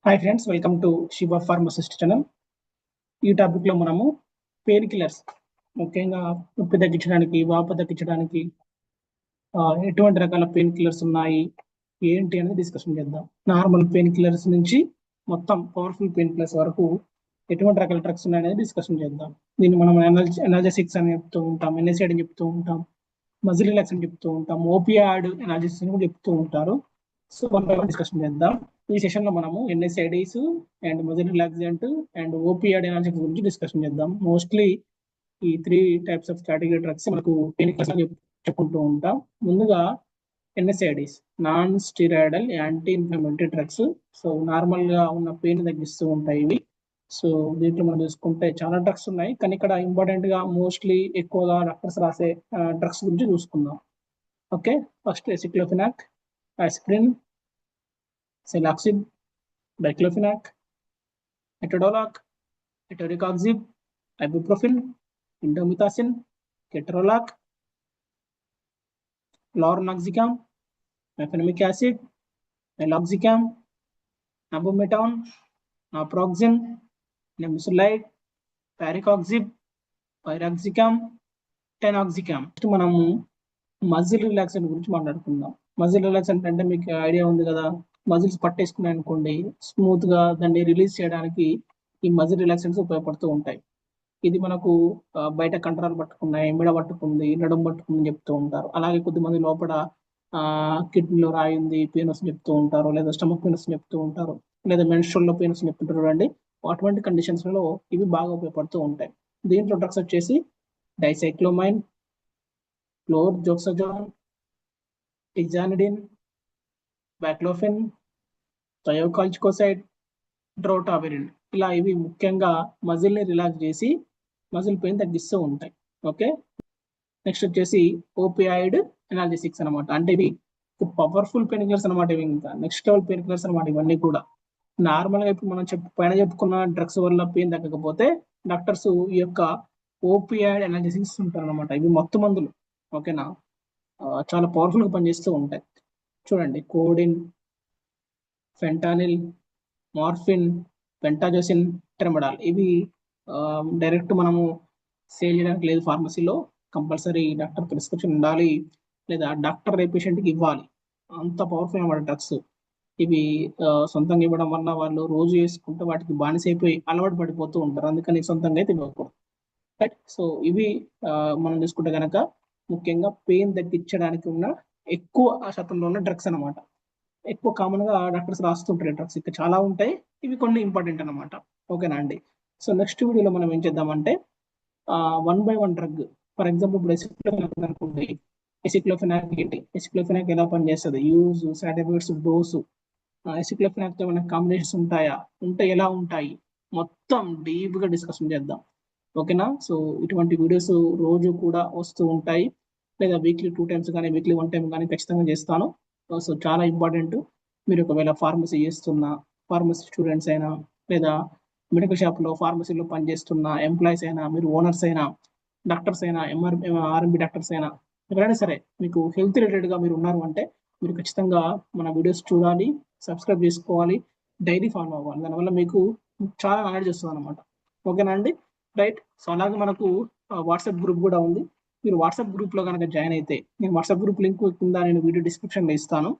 Hi friends, welcome to Shiva pharmacist channel. ఈ టాపిక్లో మనము పెయిన్ కిల్లర్స్, ముఖ్యంగా నొప్పి తగ్గించడానికి, వాపు తగ్గించడానికి ఎటువంటి రకాల పెయిన్ కిల్లర్స్ ఉన్నాయి ఏంటి అనేది డిస్కషన్ చేద్దాం. నార్మల్ పెయిన్ కిల్లర్స్ నుంచి మొత్తం పవర్ఫుల్ పెయిన్ కిల్లర్స్ వరకు ఎటువంటి రకాల డ్రగ్స్ ఉన్నాయనేది డిస్కషన్ చేద్దాం. దీన్ని మనం ఎనాల్జెసిక్స్ అని చెప్తూ ఉంటాం, ఎన్ఎస్ఐడ్ అని చెప్తూ ఉంటాం, మజిల్ రిలాక్స్ అని చెప్తూ ఉంటాం, ఓపియాయిడ్ ఎనాల్జెసిక్స్ అని కూడా చెప్తూ ఉంటారు. సో మనం డిస్కషన్ చేద్దాం. ఈ సెషన్ లో మనము NSAIDs and muscle relaxant and opioid analgesics గురించి డిస్కషన్ చేద్దాం. మోస్ట్లీ ఈ 3 టైప్స్ ఆఫ్ కేటగిరీ డ్రగ్స్ మనకు పెయిన్ కిల్లర్స్ అని చెప్పుకుంటూ ఉంటాం. ముందుగా NSAIDs, non steroidal anti inflammatory drugs. So normal గా ఉన్న పెయిన్ తగ్గిస్తూ ఉంటాయి ఇవి. సో దీంట్లో మనం చూసుకుంటే చాలా డ్రగ్స్ ఉన్నాయి, కానీ ఇక్కడ ఇంపార్టెంట్ గా మోస్ట్లీ ఎక్కువగా డాక్టర్స్ రాసే డ్రగ్స్ గురించి చూసుకుందాం. Okay, first aceclofenac, aspirin, celecoxib, diclofenac, etodolac, etoricoxib, ibuprofen, indomethacin, ketorolac, lornoxicam, mefenamic acid, meloxicam, nabumetone, naproxen, nimesulide, parecoxib, piroxicam, tenoxicam. మనము మజిల్ రిలాక్సెంట్ గురించి మాట్లాడుకుందాం. మజిల్ రిలాక్సెంట్ అంటే మీకు ఐడియా ఉంది కదా, మజిల్స్ పట్టేసుకున్నాయి అనుకోండి, స్మూత్ గా దాన్ని రిలీజ్ చేయడానికి ఈ మజిల్ రిలాక్సెంట్స్ ఉపయోగపడుతూ ఉంటాయి. ఇది మనకు బయట కండరాలు పట్టుకున్నాయి, మెడ పట్టుకుంది, నడుము పట్టుకుంది చెప్తూ ఉంటారు. అలాగే కొద్దిమంది లోపల కిడ్నీలో రాయి ఉంది, పెయిన్ వస్తుంది చెప్తూ ఉంటారు, లేదా స్టమక్ పెయిన్ వస్తుంది చెప్తూ ఉంటారు, లేదా మెన్స్ట్రల్ లో పెయిన్ వస్తుంది చెప్తుంటారు చూడండి. అటువంటి కండిషన్స్ లో ఇవి బాగా ఉపయోగపడుతూ ఉంటాయి. దీంట్లో డ్రగ్స్ వచ్చేసి డైసైక్లోమైన్, క్లోర్జోక్సజోన్, టిజానిడిన్, బ్యాక్లోఫెన్, థయోకాల్చికోసైడ్, డ్రోటావిరిన్. ఇలా ఇవి ముఖ్యంగా మజిల్ ని రిలాక్స్ చేసి మజిల్ పెయిన్ తగ్గిస్తూ ఉంటాయి. ఓకే, నెక్స్ట్ వచ్చేసి ఓపియాయిడ్ ఎనాల్జెసిక్స్ అనమాట. అంటే ఇవి పవర్ఫుల్ పెయిన్ కిల్లర్స్ అనమాట. ఇవి ఇంకా నెక్స్ట్ లెవెల్ పెయిన్ కిల్లర్స్ అనమాట. ఇవన్నీ కూడా నార్మల్ గా ఇప్పుడు మనం పైన చెప్పుకున్న డ్రగ్స్ వల్ల పెయిన్ తగ్గకపోతే డాక్టర్స్ ఈ యొక్క ఓపియాయిడ్ ఎనాల్జెసిక్స్ ఉంటారు అనమాట. ఇవి మొత్తం మందులు, ఓకేనా, చాలా పవర్ఫుల్ గా పనిచేస్తూ ఉంటాయి. చూడండి, కోడిన్, ఫెంటానిల్, మార్ఫిన్, పెంటాజోసిన్, ట్రెమడాల్. ఇవి డైరెక్ట్ మనము సేల్ చేయడానికి లేదు, ఫార్మసీలో కంపల్సరీ డాక్టర్ ప్రిస్క్రిప్షన్ ఉండాలి, లేదా డాక్టర్ పేషెంట్ కి ఇవ్వాలి. అంత పవర్ఫుల్ అన్నమాట డ్రగ్స్ ఇవి. సొంతంగా ఇవ్వడం వల్ల వాళ్ళు రోజు వేసుకుంటే వాటికి బానిసైపోయి అలవాటు పడిపోతూ ఉంటారు. అందుకని సొంతంగా అయితే ఇవ్వకూడదు. రైట్. సో ఇవి మనం చూసుకుంటే కనుక ముఖ్యంగా పెయిన్ తగ్గించడానికి ఉన్న ఎక్కువ శాతంలో ఉన్న డ్రగ్స్ అనమాట. ఎక్కువ కామన్ గా డాక్టర్స్ రాస్తుంటారు డ్రగ్స్. ఇక్కడ చాలా ఉంటాయి, ఇవి కొన్ని ఇంపార్టెంట్ అనమాట. ఓకేనా అండి. సో నెక్స్ట్ వీడియోలో మనం ఏం చేద్దామంటే 1 by 1 డ్రగ్. ఫర్ ఎగ్జాంపుల్ ఇప్పుడు ఎసిక్లోఫెనాక్ అనుకోండి. ఎసిక్లోఫెనాక్ ఏంటి, ఎసిక్లోఫెనాక్ ఎలా పనిచేస్తుంది, use, side effects, dose, aceclofenac తో ఏమైనా కాంబినేషన్స్ ఉంటాయా, ఉంటే ఎలా ఉంటాయి, మొత్తం డీప్ గా డిస్కషన్ చేద్దాం. ఓకేనా. సో ఇటువంటి వీడియోస్ రోజు కూడా వస్తూ ఉంటాయి, లేదా వీక్లీ 2 times కానీ వీక్లీ 1 time కానీ ఖచ్చితంగా చేస్తాను. సో చాలా ఇంపార్టెంట్. మీరు ఒకవేళ ఫార్మసీ చేస్తున్న ఫార్మసీ స్టూడెంట్స్ అయినా, లేదా మెడికల్ షాప్ లో ఫార్మసీలో పనిచేస్తున్న ఎంప్లాయీస్ అయినా, మీరు ఓనర్స్ అయినా, డాక్టర్స్ అయినా, ఆర్ఎంబి డాక్టర్స్ అయినా, ఎవరైనా సరే మీకు హెల్త్ రిలేటెడ్ గా మీరు ఉన్నారు అంటే మీరు ఖచ్చితంగా మన వీడియోస్ చూడాలి, సబ్స్క్రైబ్ చేసుకోవాలి, డైలీ ఫాలో అవ్వాలి. దానివల్ల మీకు చాలా నాలెడ్జ్ వస్తుంది అనమాట. ఓకేనా అండి. రైట్. సో అలాగే మనకు వాట్సాప్ గ్రూప్ కూడా ఉంది. మీరు వాట్సాప్ గ్రూప్ లో కనుక జాయిన్ అయితే, నేను వాట్సాప్ గ్రూప్ లింక్ కింద నేను వీడియో డిస్క్రిప్షన్ లో ఇస్తాను.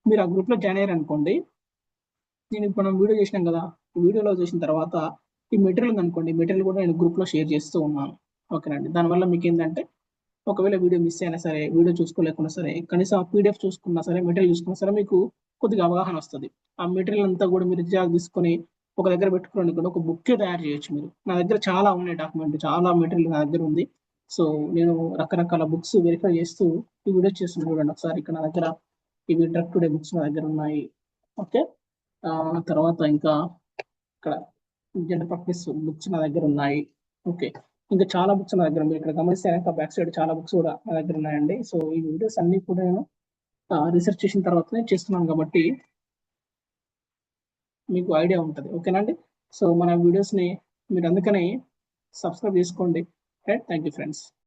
మీరు ఆ గ్రూప్ లో జాయిన్ అయ్యారు అనుకోండి, నేను ఇప్పుడు మనం వీడియో చేసినాం కదా, వీడియోలో చేసిన తర్వాత ఈ మెటీరియల్ అనుకోండి, మెటీరియల్ కూడా నేను గ్రూప్ లో షేర్ చేస్తూ ఉన్నాను. ఓకేనండి. దానివల్ల మీకు ఏంటంటే ఒకవేళ వీడియో మిస్ అయినా సరే, వీడియో చూసుకోలేకున్నా సరే, కనీసం ఆ పీడిఎఫ్ చూసుకున్నా సరే, మెటీరియల్ చూసుకున్నా సరే మీకు కొద్దిగా అవగాహన వస్తుంది. ఆ మెటీరియల్ అంతా కూడా మీరు తీసుకొని ఒక దగ్గర పెట్టుకోండి, కూడా ఒక బుక్ తయారు చేయొచ్చు మీరు. నా దగ్గర చాలా ఉన్నాయి డాక్యుమెంట్, చాలా మెటీరియల్ నా దగ్గర ఉంది. సో నేను రకరకాల బుక్స్ వెరిఫై చేస్తూ ఈ వీడియో చేస్తున్నాను. చూడండి ఒకసారి, ఇక్కడ నా దగ్గర ఇవి డ్రగ్ టుడే బుక్స్ నా దగ్గర ఉన్నాయి. ఓకే. తర్వాత ఇంకా ఇక్కడ జనరల్ ప్రాక్టీస్ బుక్స్ నా దగ్గర ఉన్నాయి. ఓకే, ఇంకా చాలా బుక్స్ నా దగ్గర. మీరు ఇక్కడ గమనిస్తే బ్యాక్ సైడ్ చాలా బుక్స్ కూడా నా దగ్గర ఉన్నాయండి. సో ఈ వీడియోస్ అన్ని కూడా నేను రీసెర్చ్ చేసిన తర్వాతనే చేస్తున్నాను కాబట్టి మీకు ఐడియా ఉంటుంది. ఓకేనండి. సో మన వీడియోస్ ని మీరు అందుకని సబ్స్క్రైబ్ చేసుకోండి. రైట్. Thank you friends.